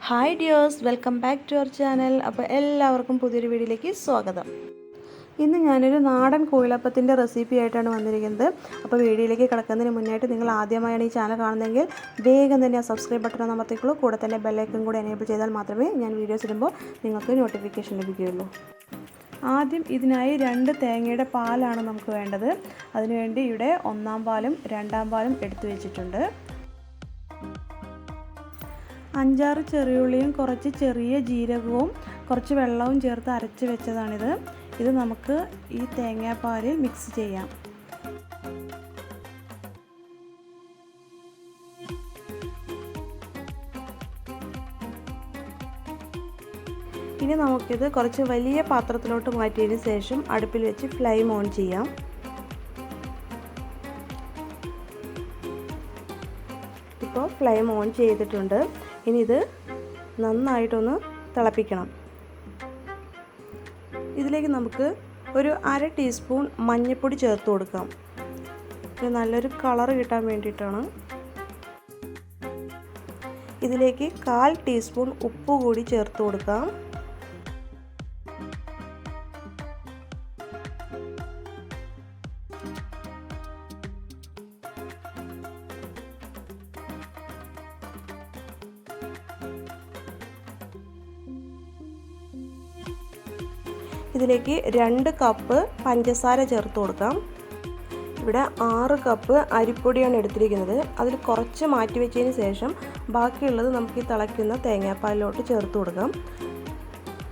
Hi dears, welcome back to our channel. അപ്പോൾ എല്ലാവർക്കും പുതിയൊരു വീഡിയോയിലേക്ക് സ്വാഗതം. ഇന്ന് ഞാനൊരു നാടൻ കുഴലപ്പത്തിൻ്റെ റെസിപ്പി ആയിട്ടാണ് വന്നിരിക്കുന്നത്. അപ്പോൾ വീഡിയോയിലേക്ക് കിടക്കുന്നതിന് മുന്നായിട്ട് നിങ്ങൾ ആദ്യമായാണ് ഈ ചാനൽ കാണുന്നതെങ്കിൽ വേഗം തന്നെ ആ സബ്സ്ക്രൈബ് ബട്ടൺ അമർത്തിക്കോളൂ. കൂടെ തന്നെ ബെല്ലൈക്കൺ കൂടി എനേബിൾ ചെയ്താൽ മാത്രമേ ഞാൻ വീഡിയോസ് ഇടുമ്പോൾ നിങ്ങൾക്ക് നോട്ടിഫിക്കേഷൻ ലഭിക്കുകയുള്ളൂ. ആദ്യം ഇതിനായി 2 തേങ്ങയുടെ പാലാണ് നമുക്ക് വേണ്ടത്. അതിനുവേണ്ടി ഇവിടെ 1-ാം പാലും 2-ാം പാലും എടുത്തു വെച്ചിട്ടുണ്ട്. 5-6 ചെറിയുള്ളിയും കുറച്ച് ചെറിയ ജീരകവും കുറച്ച് വെള്ളവും ചേർത്ത് അരച്ച് വെച്ചതാണിത്. ഇത് നമുക്ക് ഈ തേങ്ങാപ്പാലിൽ മിക്സ് ചെയ്യാം. ഇനി നമുക്കിത് കുറച്ച് വലിയ പാത്രത്തിലോട്ട് മാറ്റിയതിന് ശേഷം അടുപ്പിൽ വെച്ച് ഫ്ലെയിം ഓൺ ചെയ്യാം. ഇപ്പോൾ ഫ്ലെയിം ഓൺ ചെയ്തിട്ടുണ്ട്. ഇനി ഇത് നന്നായിട്ടൊന്ന് തിളപ്പിക്കണം. ഇതിലേക്ക് നമുക്ക് ഒരു 1/2 ടീസ്പൂൺ മഞ്ഞൾപ്പൊടി ചേർത്ത് കൊടുക്കാം. ഇത് നല്ലൊരു കളർ കിട്ടാൻ വേണ്ടിയിട്ടാണ്. ഇതിലേക്ക് 1/4 ടീസ്പൂൺ ഉപ്പ് കൂടി ചേർത്ത് കൊടുക്കാം. ഇതിലേക്ക് 2 കപ്പ് പഞ്ചസാര ചേർത്ത് കൊടുക്കാം. ഇവിടെ 6 കപ്പ് അരിപ്പൊടിയാണ് എടുത്തിരിക്കുന്നത്. അതിൽ കുറച്ച് മാറ്റി വെച്ചതിന് ശേഷം ബാക്കിയുള്ളത് നമുക്ക് ഈ തിളയ്ക്കുന്ന തേങ്ങാപ്പാലിലോട്ട് ചേർത്ത് കൊടുക്കാം.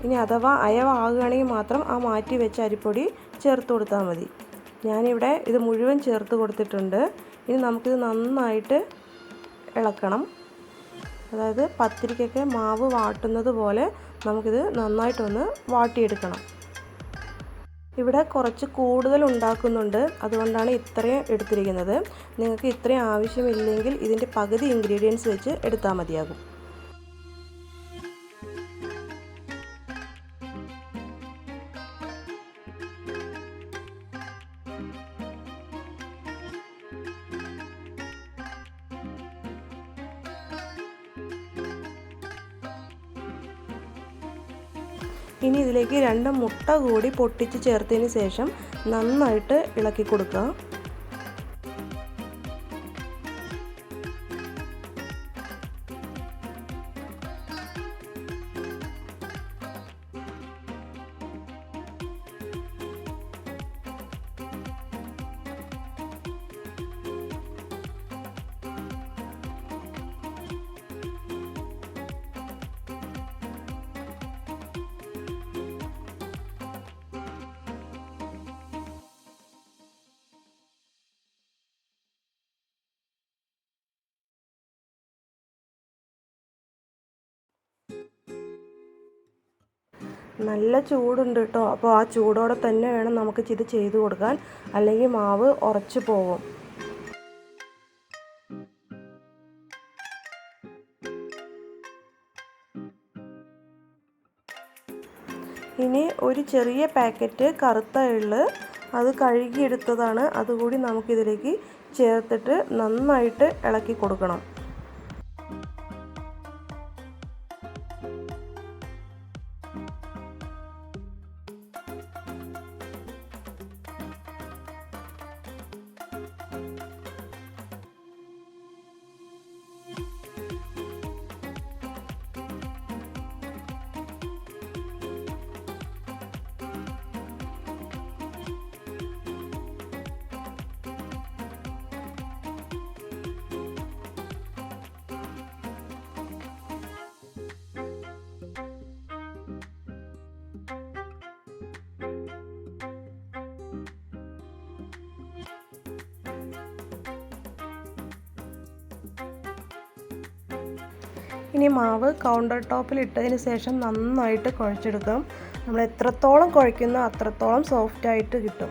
ഇനി അഥവാ അയവാകുകയാണെങ്കിൽ മാത്രം ആ മാറ്റി വെച്ച അരിപ്പൊടി ചേർത്ത് കൊടുത്താൽ മതി. ഞാനിവിടെ ഇത് മുഴുവൻ ചേർത്ത് കൊടുത്തിട്ടുണ്ട്. ഇനി നമുക്കിത് നന്നായിട്ട് ഇളക്കണം. അതായത് പത്തിരിക്കൊക്കെ മാവ് വാട്ടുന്നത് പോലെ നമുക്കിത് നന്നായിട്ടൊന്ന് വാട്ടിയെടുക്കണം. ഇവിടെ കുറച്ച് കൂടുതൽ ഉണ്ടാക്കുന്നുണ്ട്, അതുകൊണ്ടാണ് ഇത്രയും എടുത്തിരിക്കുന്നത്. നിങ്ങൾക്ക് ഇത്രയും ആവശ്യമില്ലെങ്കിൽ ഇതിൻ്റെ പകുതി ഇൻഗ്രീഡിയൻസ് വെച്ച് എടുത്താൽ മതിയാകും. ഇനി ഇതിലേക്ക് 2 മുട്ട കൂടി പൊട്ടിച്ച് ചേർത്തതിന് ശേഷം നന്നായിട്ട് ഇളക്കി കൊടുക്കുക. നല്ല ചൂടുണ്ട് കേട്ടോ. അപ്പോൾ ആ ചൂടോടെ തന്നെ വേണം നമുക്ക് ഇത് ചെയ്ത് കൊടുക്കാൻ, അല്ലെങ്കിൽ മാവ് ഉറച്ചു പോകും. ഇനി ഒരു ചെറിയ പാക്കറ്റ് കറുത്ത എള്ള്, അത് കഴുകിയെടുത്തതാണ്, അതുകൂടി നമുക്കിതിലേക്ക് ചേർത്തിട്ട് നന്നായിട്ട് ഇളക്കി കൊടുക്കണം. ഇനി മാവ് കൗണ്ടർ ടോപ്പിൽ ഇട്ടതിന് ശേഷം നന്നായിട്ട് കുഴച്ചെടുക്കാം. നമ്മൾ എത്രത്തോളം കുഴയ്ക്കുന്നോ അത്രത്തോളം സോഫ്റ്റായിട്ട് കിട്ടും.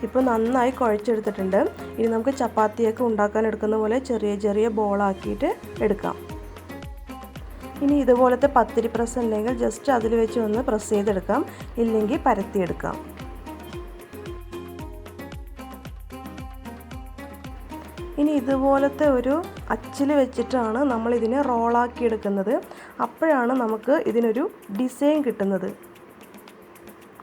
ഇപ്പോൾ നന്നായി കുഴച്ചെടുത്തിട്ടുണ്ട്. ഇനി നമുക്ക് ചപ്പാത്തിയൊക്കെ ഉണ്ടാക്കാൻ എടുക്കുന്ന പോലെ ചെറിയ ചെറിയ ബോളാക്കിയിട്ട് എടുക്കാം. ഇനി ഇതുപോലത്തെ പത്തിരി പ്രസ് ഉണ്ടെങ്കിൽ ജസ്റ്റ് അതിൽ വെച്ച് ഒന്ന് പ്രസ് ചെയ്തെടുക്കാം, ഇല്ലെങ്കിൽ പരത്തിയെടുക്കാം. ഇനി ഇതുപോലത്തെ ഒരു അച്ചിൽ വെച്ചിട്ടാണ് നമ്മളിതിനെ റോളാക്കി എടുക്കുന്നത്. അപ്പോഴാണ് നമുക്ക് ഇതിനൊരു ഡിസൈൻ കിട്ടുന്നത്.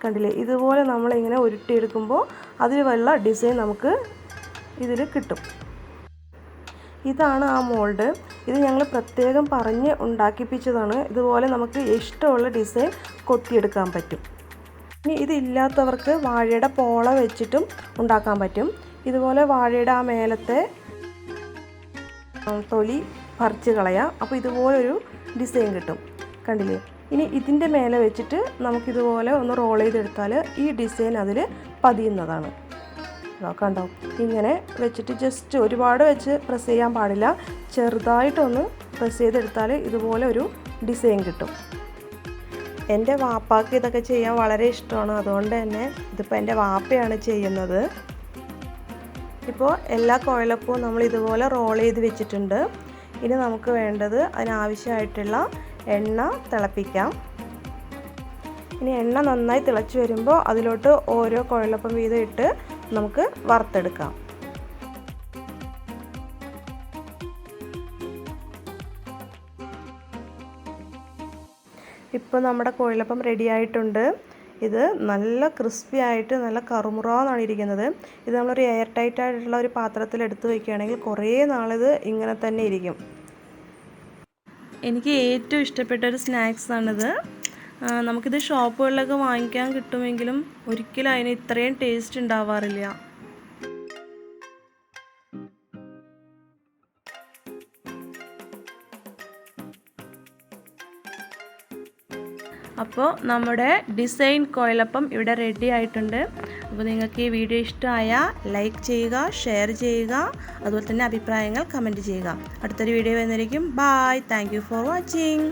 കണ്ടില്ലേ, ഇതുപോലെ നമ്മളിങ്ങനെ ഉരുട്ടിയെടുക്കുമ്പോൾ അതിൽ വല്ല ഡിസൈൻ നമുക്ക് ഇതിൽ കിട്ടും. ഇതാണ് ആ മോൾഡ്. ഇത് ഞങ്ങൾ പ്രത്യേകം പറഞ്ഞ് ഉണ്ടാക്കിപ്പിച്ചതാണ്. ഇതുപോലെ നമുക്ക് ഇഷ്ടമുള്ള ഡിസൈൻ കൊത്തിയെടുക്കാൻ പറ്റും. ഇനി ഇതില്ലാത്തവർക്ക് വാഴയുടെ പോള വെച്ചിട്ടും ഉണ്ടാക്കാൻ പറ്റും. ഇതുപോലെ വാഴയുടെ ആ മേലത്തെ തൊലി പറിച്ച് കളയാം. അപ്പോൾ ഇതുപോലൊരു ഡിസൈൻ കിട്ടും. കണ്ടില്ലേ, ഇനി ഇതിൻ്റെ മേലെ വെച്ചിട്ട് നമുക്കിതുപോലെ ഒന്ന് റോൾ ചെയ്തെടുത്താൽ ഈ ഡിസൈൻ അതിൽ പതിയുന്നതാണ്. കണ്ടോ, ഇങ്ങനെ വെച്ചിട്ട് ജസ്റ്റ് ഒരുപാട് വെച്ച് പ്രസ് ചെയ്യാൻ പാടില്ല. ചെറുതായിട്ടൊന്ന് പ്രസ് ചെയ്തെടുത്താൽ ഇതുപോലെ ഒരു ഡിസൈൻ കിട്ടും. എൻ്റെ വാപ്പാക്ക് ഇതൊക്കെ ചെയ്യാൻ വളരെ ഇഷ്ടമാണ്. അതുകൊണ്ട് തന്നെ ഇതിപ്പോൾ എൻ്റെ വാപ്പയാണ് ചെയ്യുന്നത്. ഇപ്പോൾ എല്ലാ കുഴലപ്പവും നമ്മൾ ഇതുപോലെ റോൾ ചെയ്ത് വെച്ചിട്ടുണ്ട്. ഇനി നമുക്ക് വേണ്ടത് അതിനാവശ്യമായിട്ടുള്ള എണ്ണ തിളപ്പിക്കാം. ഇനി എണ്ണ നന്നായി തിളച്ച് വരുമ്പോൾ അതിലോട്ട് ഓരോ കുഴലപ്പം വീതം ഇട്ട് നമുക്ക് വറുത്തെടുക്കാം. ഇപ്പോൾ നമ്മുടെ കുഴലപ്പം റെഡി ആയിട്ടുണ്ട്. ഇത് നല്ല ക്രിസ്പി ആയിട്ട് നല്ല കറുമുറാന്നാണ് ഇരിക്കുന്നത്. ഇത് നമ്മളൊരു എയർ ടൈറ്റ് ആയിട്ടുള്ള ഒരു പാത്രത്തിൽ എടുത്ത് വയ്ക്കുകയാണെങ്കിൽ കുറേ നാളിത് ഇങ്ങനെ തന്നെ ഇരിക്കും. എനിക്ക് ഏറ്റവും ഇഷ്ടപ്പെട്ട ഒരു സ്നാക്സാണിത്. നമുക്കിത് ഷോപ്പുകളിലൊക്കെ വാങ്ങിക്കാൻ കിട്ടുമെങ്കിലും ഒരിക്കലും അതിന് ഇത്രയും ടേസ്റ്റ് ഉണ്ടാവാറില്ല. അപ്പോൾ നമ്മുടെ ഡിസൈൻ കുഴലപ്പം ഇവിടെ റെഡി ആയിട്ടുണ്ട്. അപ്പോൾ നിങ്ങൾക്ക് ഈ വീഡിയോ ഇഷ്ടമായാൽ ലൈക്ക് ചെയ്യുക, ഷെയർ ചെയ്യുക, അതുപോലെ തന്നെ അഭിപ്രായങ്ങൾ കമൻറ്റ് ചെയ്യുക. അടുത്തൊരു വീഡിയോ വരുന്നതായിരിക്കും. Bye. Thank you for watching.